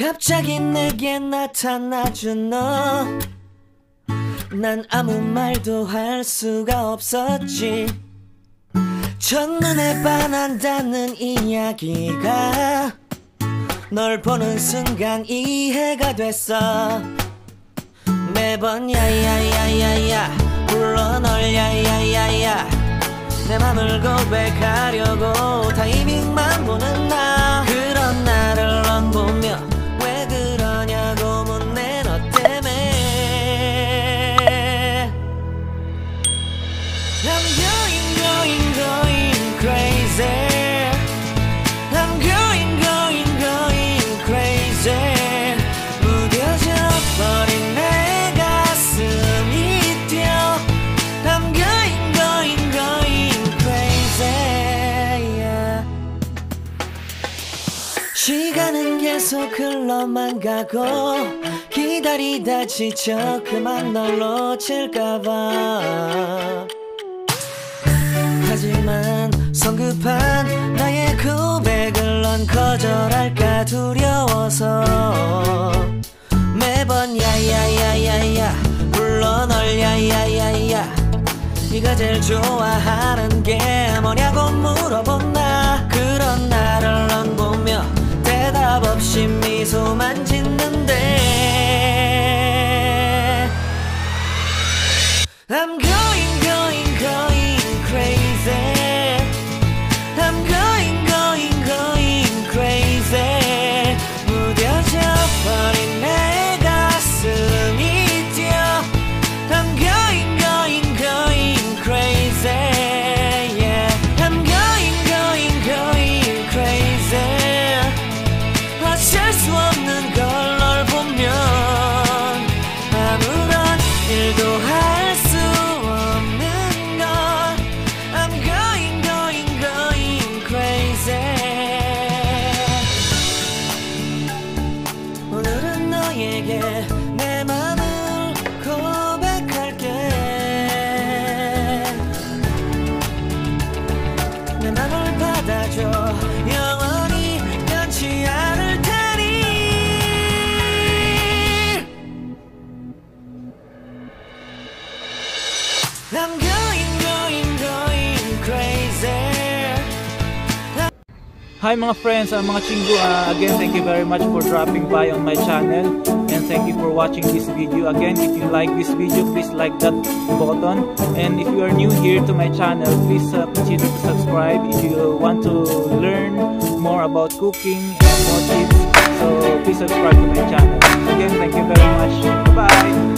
갑자기 내게 나타나준 너, 난 아무 말도 할 수가 없었지. 첫눈에 반한다는 이야기가 널 보는 순간 이해가 됐어. 매번 야야야야야 불러 널 야야야야, 내 맘을 고백하려고 타이밍만 보는 나. 그런 나를 넌 보며 왜 그러냐고 묻네. 너 때문에 I'm going crazy. I'm going crazy. 무뎌져 버린 내 가슴이 뛰어. I'm going crazy, yeah. 시간은 계속 흘러만 가고 기다리다 지쳐 그만 널 놓칠까봐. 하지만 성급한 나의 고백을 넌 거절할까 두려워서 매번 야야야야야 불러 널 야야야야. 네가 제일 좋아하는 게 뭐냐고 물어본 나. 그런 나를 넌 보며 대답 없이 미소만 짓는데 I'm going crazy. I'm going crazy. 무뎌져 버린 내 가슴이 뛰어. I'm going crazy, yeah. I'm going crazy. 어쩔 수 없는 걸 널 보면 아무런 일도 할 수 없는 걸. I'm going crazy. 오늘은 너에게 내 맘을 고백할게. 내 맘을 받아줘. 영원히 변치 않을 테니. I'm going crazy. Hi mga friends, mga chinggo, again thank you very much for dropping by on my channel, and thank you for watching this video. Again, if you like this video, please like that button, and if you are new here to my channel, please continue to subscribe if you want to learn more about cooking and more tips. So please subscribe to my channel. Again, thank you very much. Bye.